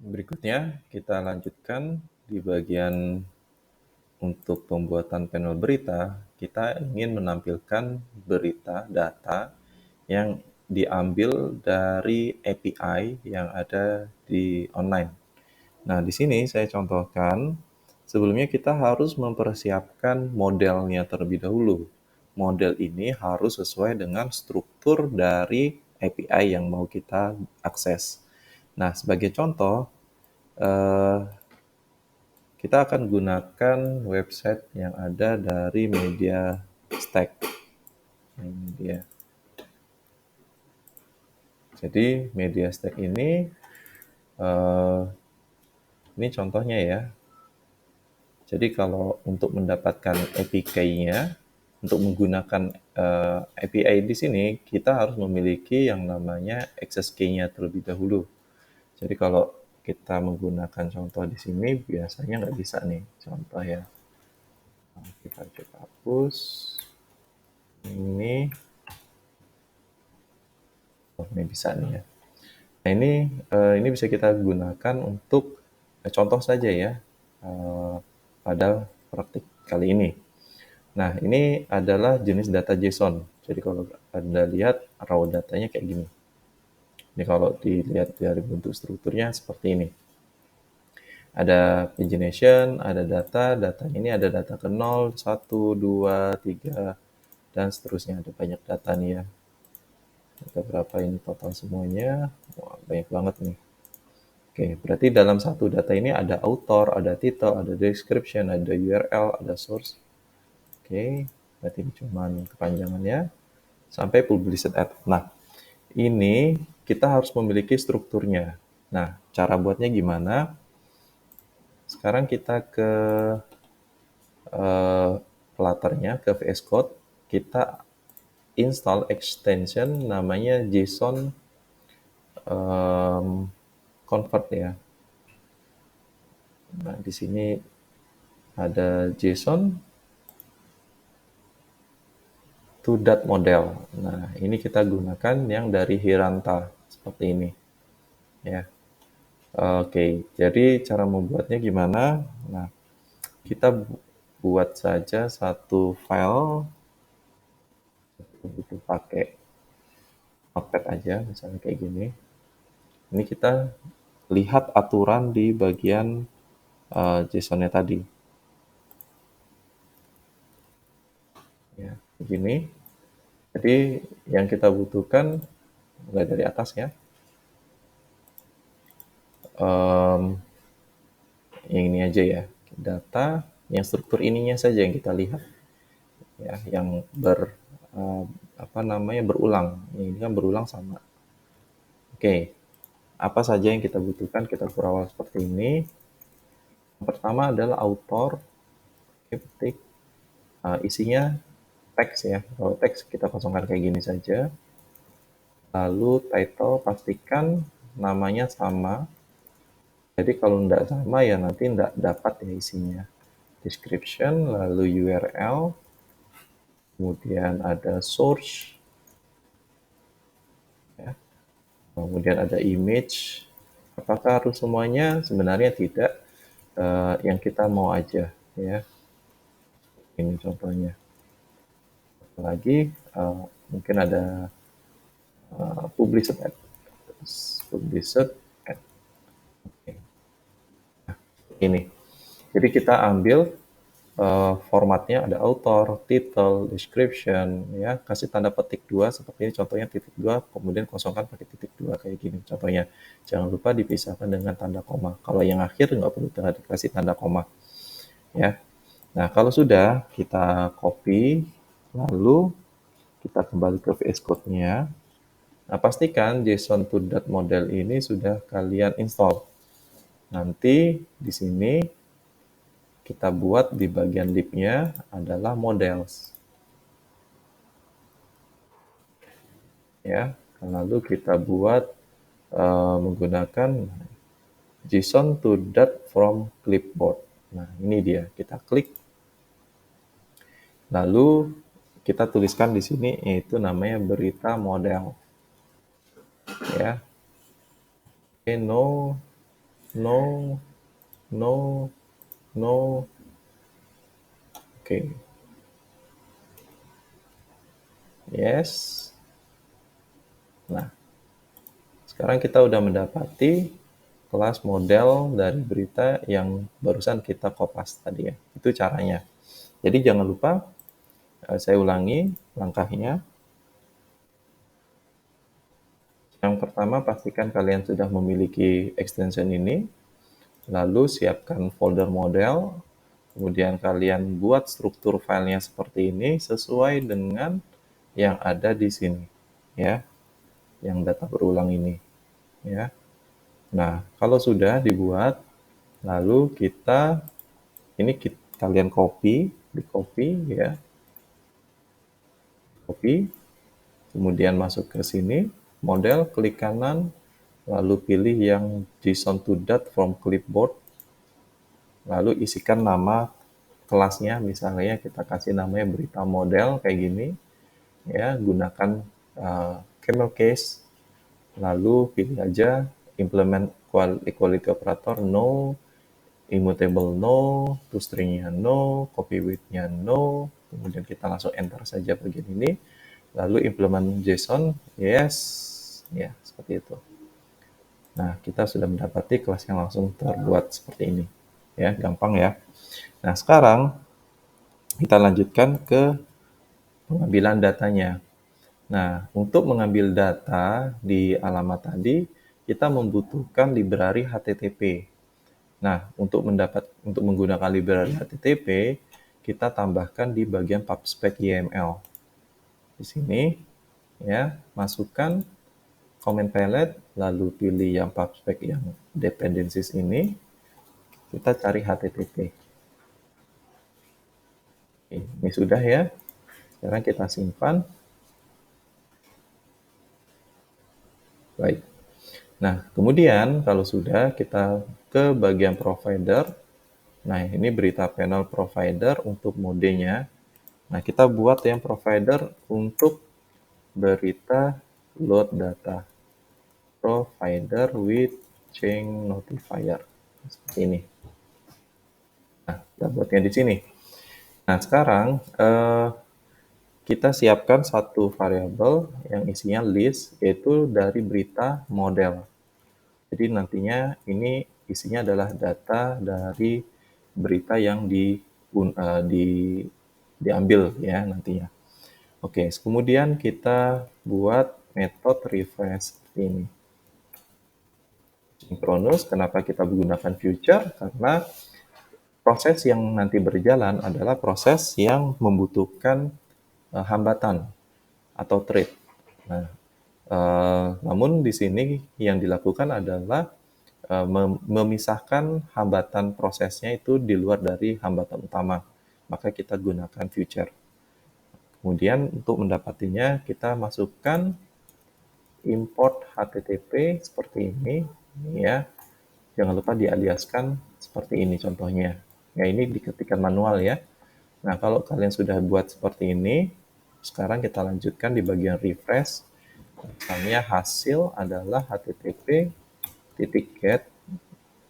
Berikutnya kita lanjutkan di bagian untuk pembuatan panel berita. Kita ingin menampilkan berita data yang diambil dari API yang ada di online. Nah, di sini saya contohkan, sebelumnya kita harus mempersiapkan modelnya terlebih dahulu. Model ini harus sesuai dengan struktur dari API yang mau kita akses. Nah, sebagai contoh, kita akan gunakan website yang ada dari Media Stack. Ini dia. Jadi Media Stack ini contohnya ya. Jadi kalau untuk mendapatkan APK-nya, untuk menggunakan API di sini, kita harus memiliki yang namanya access key-nya terlebih dahulu. Jadi kalau kita menggunakan contoh di sini, biasanya nggak bisa nih, contoh ya. Nah, kita coba hapus. Ini, ini bisa nih ya. Nah ini bisa kita gunakan untuk contoh saja ya pada praktik kali ini. Nah, ini adalah jenis data JSON. Jadi kalau Anda lihat raw datanya kayak gini. Ini kalau dilihat dari bentuk strukturnya seperti ini. Ada pagination, ada data, datanya ini ada data ke 0, 1, 2, 3, dan seterusnya. Ada banyak data nih ya. Ada berapa ini total semuanya? Wah, banyak banget nih. Oke, berarti dalam satu data ini ada author, ada title, ada description, ada URL, ada source. Oke, berarti ini cuma kepanjangannya sampai published at. Nah, ini kita harus memiliki strukturnya. Nah, cara buatnya gimana? Sekarang kita ke Flutternya, ke VS Code, kita install extension namanya JSON convert ya. Nah, di sini ada JSON to dot model. Nah, ini kita gunakan yang dari Hiranta seperti ini. Ya. Oke, jadi cara membuatnya gimana? Nah, kita buat saja satu file itu pakai Notepad aja, misalnya kayak gini. Ini kita lihat aturan di bagian JSON-nya tadi. Ya, begini. Jadi yang kita butuhkan mulai dari atas ya. Yang ini aja ya, data yang struktur ininya saja yang kita lihat ya, yang berulang. Ini kan berulang sama. Oke, apa saja yang kita butuhkan, kita berawal seperti ini. Yang pertama adalah author. Oke, ketik. Isinya teks ya. Kalau teks kita kosongkan kayak gini saja. Lalu title pastikan namanya sama. Jadi kalau tidak sama ya nanti tidak dapat ya isinya. Description, lalu URL, kemudian ada source, ya. Kemudian ada image. Apakah harus semuanya? Sebenarnya tidak. Yang kita mau aja ya. Ini contohnya. Lagi mungkin ada published ad. Published ad. Oke. Nah, ini. Jadi kita ambil formatnya ada author, title, description, ya kasih tanda petik 2 seperti ini contohnya titik 2, kemudian kosongkan pakai titik 2 kayak gini contohnya. Jangan lupa dipisahkan dengan tanda koma. Kalau yang akhir nggak perlu dikasih tanda koma. Ya. Nah, kalau sudah kita copy, lalu kita kembali ke VS Code-nya. Nah, pastikan JSON to dot model ini sudah kalian install. Nanti di sini kita buat di bagian lib-nya adalah models. Ya, lalu kita buat menggunakan JSON to dot from clipboard. Nah, ini dia. Kita klik. Lalu kita tuliskan di sini yaitu namanya berita model. Ya. Oke, no no, no, no. Oke, yes. Nah, sekarang kita udah mendapati kelas model dari berita yang barusan kita kopas tadi ya. Itu caranya. Jadi jangan lupa, saya ulangi langkahnya. Yang pertama, pastikan kalian sudah memiliki extension ini, lalu siapkan folder model, kemudian kalian buat struktur filenya seperti ini sesuai dengan yang ada di sini, ya, yang data berulang ini, ya. Nah, kalau sudah dibuat, lalu kalian di copy, ya, copy, kemudian masuk ke sini, model, klik kanan, lalu pilih yang JSON to date from clipboard, lalu isikan nama kelasnya, misalnya kita kasih namanya berita model kayak gini, ya, gunakan camel case, lalu pilih aja implement equality operator no, immutable no, toString-nya no, copy width-nya no, kemudian kita langsung enter saja bagian ini, lalu implement JSON, yes, ya, seperti itu. Nah, kita sudah mendapati kelas yang langsung terbuat seperti ini. Ya, gampang ya. Nah, sekarang kita lanjutkan ke pengambilan datanya. Nah, untuk mengambil data di alamat tadi, kita membutuhkan library HTTP. Nah, untuk menggunakan library HTTP, kita tambahkan di bagian pubspec YML. Di sini, ya, masukkan comment palette, lalu pilih yang pubspec yang dependencies ini, kita cari HTTP. Ini sudah ya. Sekarang kita simpan. Baik. Nah, kemudian kalau sudah, kita ke bagian provider. Nah, ini berita panel provider untuk modenya. Nah, kita buat yang provider untuk berita load data. Provider with change notifier. Seperti ini. Nah, kita buatnya di sini. Nah, sekarang kita siapkan satu variabel yang isinya list, yaitu dari berita model. Jadi nantinya ini isinya adalah data dari berita yang diambil ya nantinya. Oke, kemudian kita buat metode refresh seperti ini. Synchronous, kenapa kita menggunakan future? Karena proses yang nanti berjalan adalah proses yang membutuhkan hambatan atau thread. Nah, namun di sini yang dilakukan adalah memisahkan hambatan prosesnya itu di luar dari hambatan utama. Maka kita gunakan future. Kemudian untuk mendapatinya kita masukkan import HTTP seperti ini, ya. Jangan lupa dialiaskan seperti ini contohnya. Ya, ini diketikkan manual ya. Nah, kalau kalian sudah buat seperti ini, sekarang kita lanjutkan di bagian refresh. Misalnya hasil adalah http://get,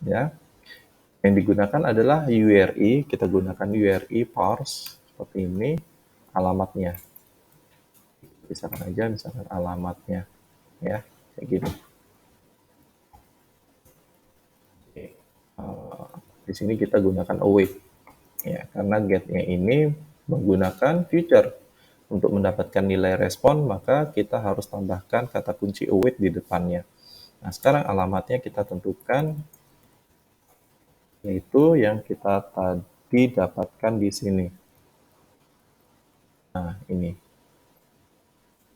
ya. Yang digunakan adalah URI, kita gunakan URI parse seperti ini, alamatnya. Misalkan aja, misalkan alamatnya, ya, kayak gini. Oke. Di sini kita gunakan await, ya, karena get-nya ini menggunakan future. Untuk mendapatkan nilai respon, maka kita harus tambahkan kata kunci await di depannya. Nah, sekarang alamatnya kita tentukan, yaitu yang kita tadi dapatkan di sini. Nah, ini.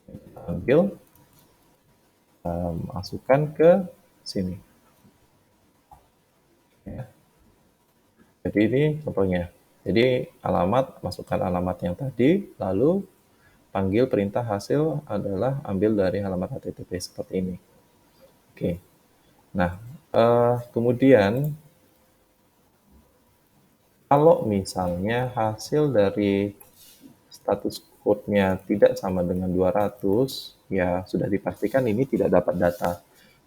Kita ambil, masukkan ke sini. Ya. Jadi ini contohnya. Jadi alamat, masukkan alamat yang tadi, lalu panggil perintah hasil adalah ambil dari halaman HTTP seperti ini. Oke. Nah, kemudian kalau misalnya hasil dari status code-nya tidak sama dengan 200, ya sudah dipastikan ini tidak dapat data.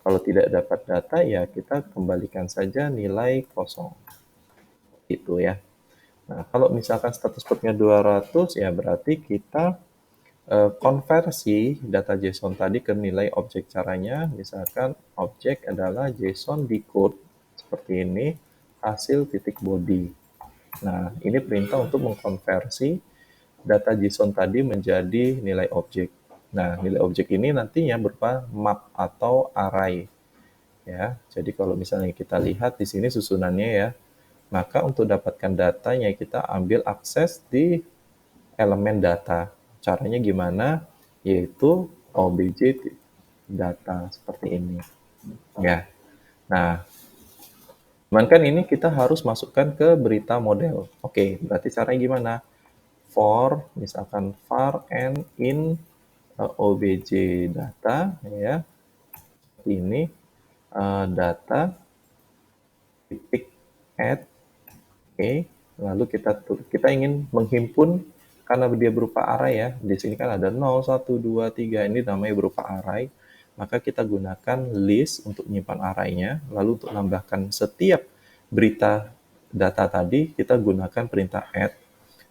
Kalau tidak dapat data, ya kita kembalikan saja nilai kosong. Gitu ya. Nah, kalau misalkan status portnya 200, ya berarti kita konversi data JSON tadi ke nilai objek. Caranya, misalkan objek adalah JSON decode seperti ini, hasil titik body. Nah, ini perintah untuk mengkonversi data JSON tadi menjadi nilai objek. Nah, nilai objek ini nantinya berupa map atau array. Ya, jadi kalau misalnya kita lihat di sini susunannya ya, maka untuk dapatkan datanya kita ambil akses di elemen data. Caranya gimana? Yaitu obj data seperti ini. Ya. Nah, cuman kan ini kita harus masukkan ke berita model. Oke, berarti caranya gimana? For, misalkan var and in obj data, ya, seperti ini, data titik add, oke, lalu kita ingin menghimpun karena dia berupa array ya. Di sini kan ada 0, 1, 2, 3, ini namanya berupa array. Maka kita gunakan list untuk menyimpan array-nya, lalu untuk menambahkan setiap berita data tadi, kita gunakan perintah add,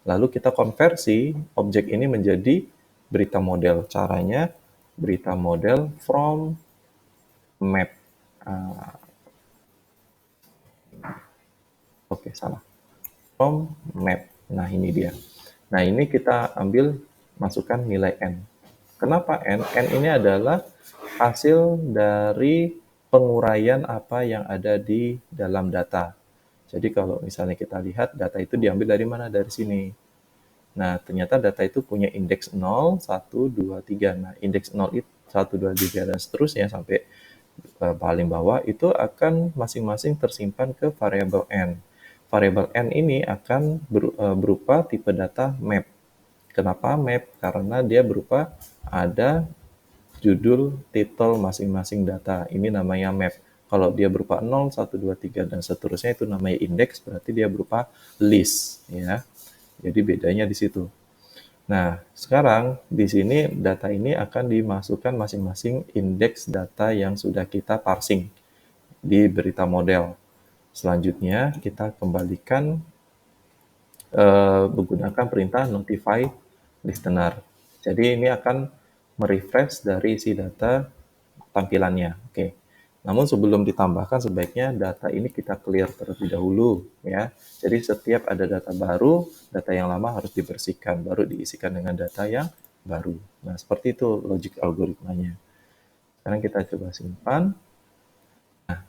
lalu kita konversi objek ini menjadi berita model. Caranya, berita model from map. Oke, salah. From map. Nah, ini dia. Nah, ini kita ambil, masukkan nilai n. Kenapa n? N ini adalah hasil dari penguraian apa yang ada di dalam data. Jadi kalau misalnya kita lihat data itu diambil dari mana? Dari sini. Nah, ternyata data itu punya indeks 0, 1, 2, 3. Nah, indeks 0 itu 1, 2, 3, dan seterusnya sampai paling bawah itu akan masing-masing tersimpan ke variabel n. Variabel n ini akan berupa tipe data map. Kenapa map? Karena dia berupa ada judul, titel masing-masing data. Ini namanya map. Kalau dia berupa 0, 1, 2, 3, dan seterusnya itu namanya indeks, berarti dia berupa list. Ya. Jadi bedanya di situ. Nah, sekarang di sini data ini akan dimasukkan masing-masing indeks data yang sudah kita parsing di berita model. Selanjutnya kita kembalikan menggunakan perintah notify listener. Jadi ini akan merefresh dari isi data tampilannya. Oke. Namun sebelum ditambahkan sebaiknya data ini kita clear terlebih dahulu ya. Jadi setiap ada data baru, data yang lama harus dibersihkan baru diisikan dengan data yang baru. Nah, seperti itu logik algoritmanya. Sekarang kita coba simpan. Nah,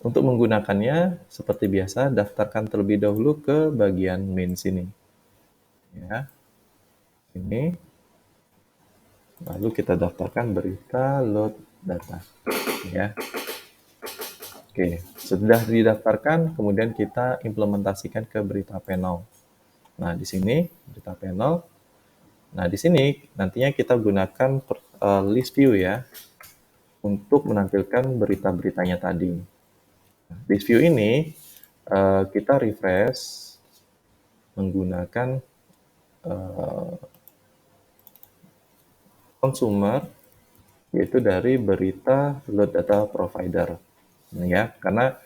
untuk menggunakannya seperti biasa daftarkan terlebih dahulu ke bagian main sini. Ya. Ini. Lalu kita daftarkan berita load data. Ya. Oke, sudah didaftarkan, kemudian kita implementasikan ke berita panel. Nah, di sini berita panel. Nah, di sini nantinya kita gunakan list view ya untuk menampilkan berita-beritanya tadi. List view ini kita refresh menggunakan consumer, yaitu dari berita load data provider. Ya, karena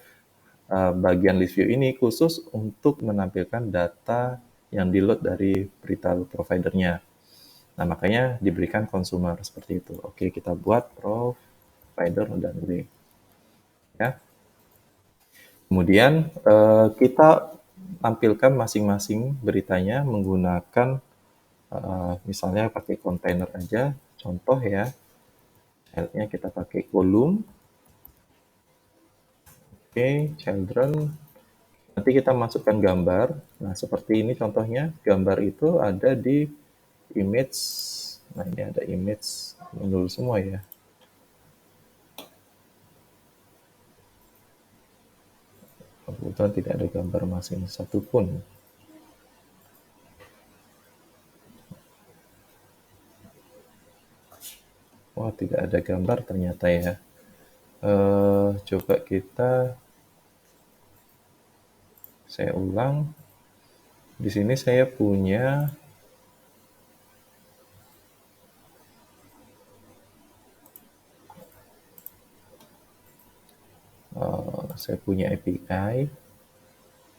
bagian list view ini khusus untuk menampilkan data yang di-load dari berita providernya. Nah, makanya diberikan consumer seperti itu. Oke, kita buat provider dan W. Ya. Kemudian kita tampilkan masing-masing beritanya menggunakan misalnya pakai kontainer aja. Contoh ya, childnya kita pakai kolom. Oke, children. Nanti kita masukkan gambar. Nah, seperti ini contohnya. Gambar itu ada di image. Nah, ini ada image menurut semua ya. Kebetulan tidak ada gambar masing satupun. Wah, tidak ada gambar ternyata ya. Coba saya ulang. Di sini saya punya saya punya API.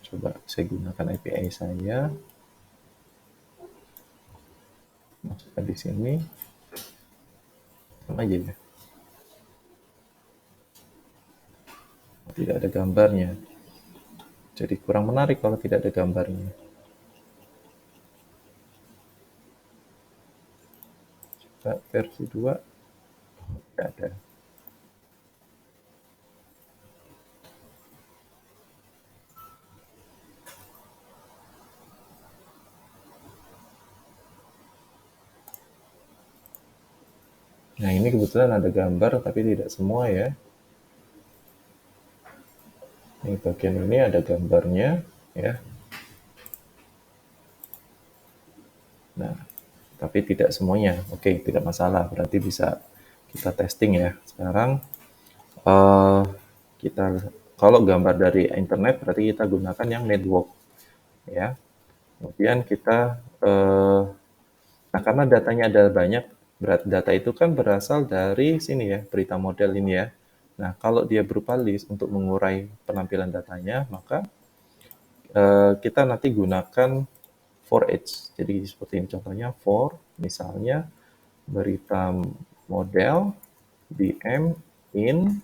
Coba saya gunakan API saya. Masukkan di sini. Sama aja ya. Tidak ada gambarnya. Jadi kurang menarik kalau tidak ada gambarnya. Coba versi 2. Tidak ada. Nah, ini kebetulan ada gambar, tapi tidak semua ya. Ini bagian ini ada gambarnya, ya. Nah, tapi tidak semuanya. Oke, tidak masalah. Berarti bisa kita testing ya. Sekarang eh, kita kalau gambar dari internet berarti kita gunakan yang network, ya. Kemudian kita nah, karena datanya ada banyak, data itu kan berasal dari sini ya, berita model ini ya. Nah, kalau dia berupa list untuk mengurai penampilan datanya, maka kita nanti gunakan for each. Jadi seperti ini contohnya for, misalnya berita model DM in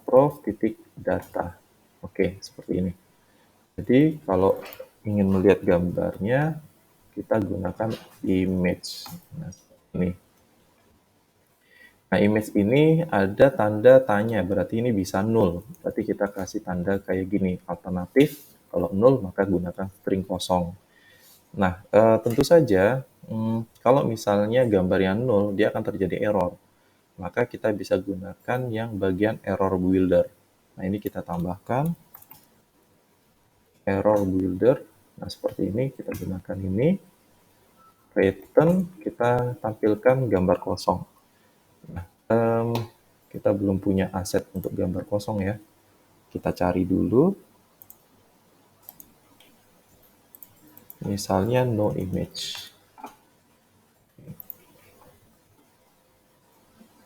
prof titik data. Oke, seperti ini. Jadi kalau ingin melihat gambarnya, kita gunakan image. Nah, ini. Nah, image ini ada tanda tanya, berarti ini bisa null. Berarti kita kasih tanda kayak gini, alternatif. Kalau null, maka gunakan string kosong. Nah, tentu saja, kalau misalnya gambar yang null, dia akan terjadi error. Maka kita bisa gunakan yang bagian error builder. Nah, ini kita tambahkan error builder. Nah, seperti ini, kita gunakan ini. Return, kita tampilkan gambar kosong. Nah, kita belum punya aset untuk gambar kosong ya. Kita cari dulu. Misalnya no image.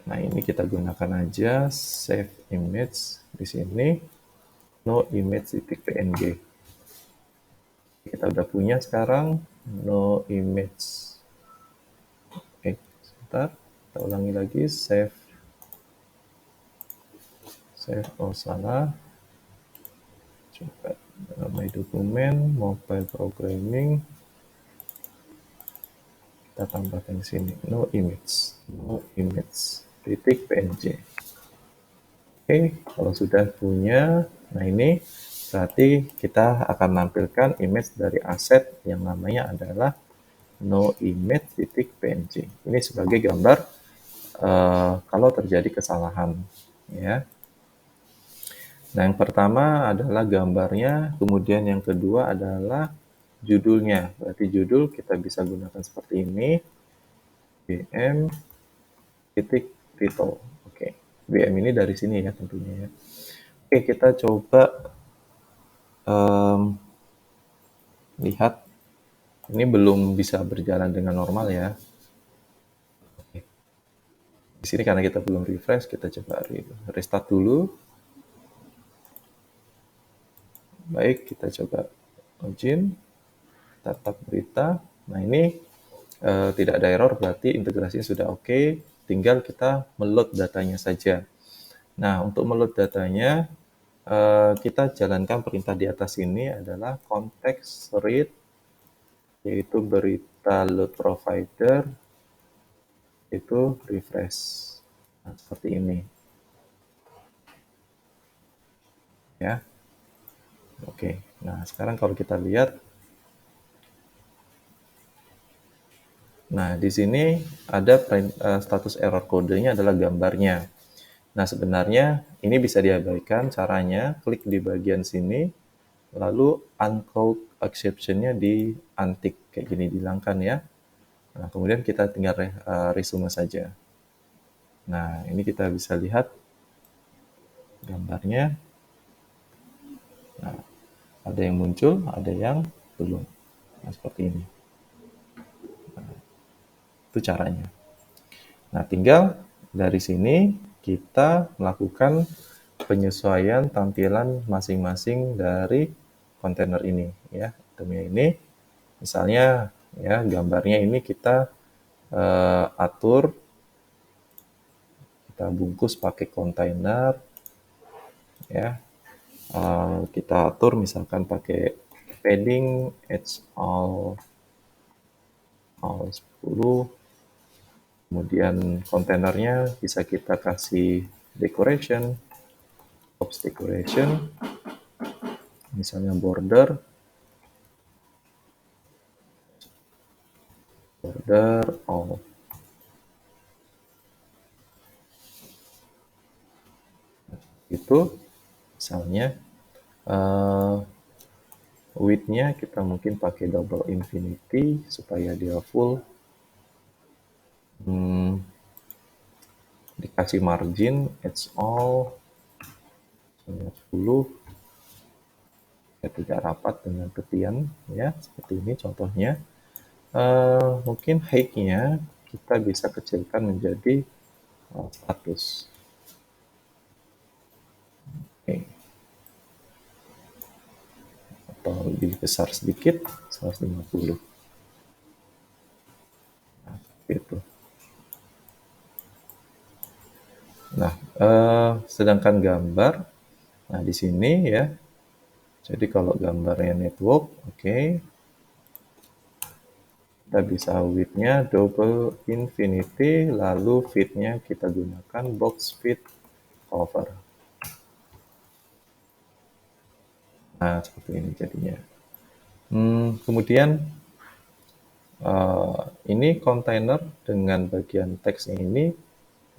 Nah, ini kita gunakan aja save image di sini. No image titik png. Kita udah punya sekarang no image. Oke, sebentar. Kita ulangi lagi save. Oh, salah. Coba my dokumen mobile programming. Kita tambahkan di sini no image titik png. Oke, kalau sudah punya, nah ini berarti kita akan menampilkan image dari aset yang namanya adalah no image titik png. Ini sebagai gambar kalau terjadi kesalahan, ya. Nah, yang pertama adalah gambarnya, kemudian yang kedua adalah judulnya. Berarti judul kita bisa gunakan seperti ini, BM titik title. Oke, BM ini dari sini ya tentunya ya. Oke, kita coba lihat. Ini belum bisa berjalan dengan normal ya. Oke. Di sini karena kita belum refresh, kita coba restart dulu. Baik, kita coba login, tatap berita. Nah, ini tidak ada error, berarti integrasinya sudah oke. Tinggal kita meload datanya saja. Nah, untuk meload datanya, kita jalankan perintah di atas ini adalah context read, yaitu berita load provider, itu refresh. Nah, seperti ini. Ya. Oke. Nah, sekarang kalau kita lihat, nah di sini ada status error kodenya adalah gambarnya. Nah, sebenarnya ini bisa diabaikan, caranya klik di bagian sini, lalu uncode exception-nya di untick, kayak gini, dihilangkan ya. Nah, kemudian kita tinggal resume saja. Nah, ini kita bisa lihat gambarnya. Nah, ada yang muncul, ada yang belum. Nah, seperti ini. Nah, itu caranya. Nah, tinggal dari sini kita melakukan penyesuaian tampilan masing-masing dari kontainer ini ya. Itemnya ini misalnya ya gambarnya ini kita atur, kita bungkus pakai kontainer ya. Kita atur misalkan pakai padding edge all 10, kemudian kontainernya bisa kita kasih decoration, box decoration, misalnya border all. Itu misalnya width-nya kita mungkin pakai double infinity supaya dia full. Dikasih margin edge all 10 ya, tidak rapat dengan tepian ya, seperti ini contohnya. Mungkin height-nya kita bisa kecilkan menjadi 100. Oke. Atau lebih besar sedikit 150. Nah, gitu. Nah, sedangkan gambar, nah di sini ya. Jadi kalau gambarnya network, oke. Kita bisa width-nya double infinity, lalu fit-nya kita gunakan box fit cover. Nah, seperti ini jadinya. Kemudian ini kontainer dengan bagian teksnya ini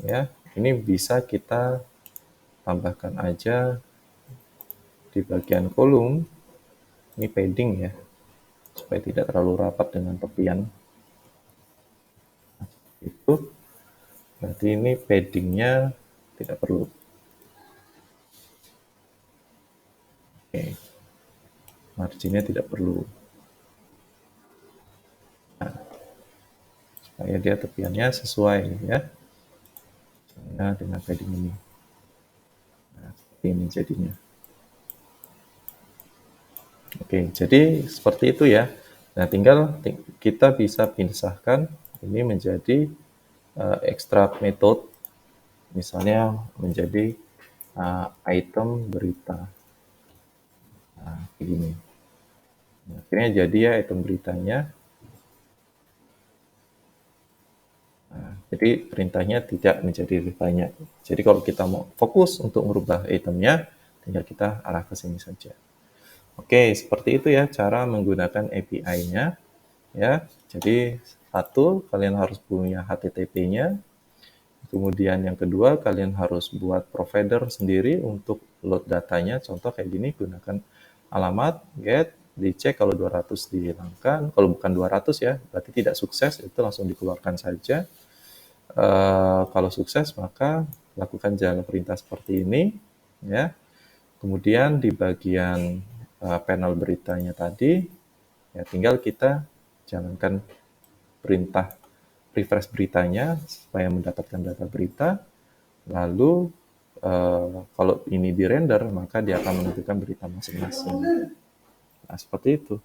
ya, ini bisa kita tambahkan aja di bagian kolom. Ini padding ya, supaya tidak terlalu rapat dengan tepian. Nah, itu berarti ini paddingnya tidak perlu. Oke, marginnya tidak perlu. Nah, supaya dia tepiannya sesuai ya, nah, dengan padding ini. Nah, seperti ini jadinya. Oke, jadi seperti itu ya. Nah, tinggal kita bisa pisahkan ini menjadi extract method, misalnya menjadi item berita. Nah, begini. Nah, akhirnya jadi ya item beritanya. Nah, jadi perintahnya tidak menjadi lebih banyak. Jadi kalau kita mau fokus untuk merubah itemnya, tinggal kita arah ke sini saja. Oke, seperti itu ya cara menggunakan API-nya. Ya, jadi satu, kalian harus punya HTTP-nya. Kemudian yang kedua, kalian harus buat provider sendiri untuk load datanya. Contoh kayak gini, gunakan alamat, get, dicek kalau 200 dihilangkan. Kalau bukan 200 ya, berarti tidak sukses, itu langsung dikeluarkan saja. Kalau sukses, maka lakukan jalan perintah seperti ini. Ya. Kemudian di bagian panel beritanya tadi, ya tinggal kita jalankan perintah refresh beritanya supaya mendapatkan data berita. Lalu kalau ini di render, maka dia akan menunjukkan berita masing-masing. Nah, seperti itu.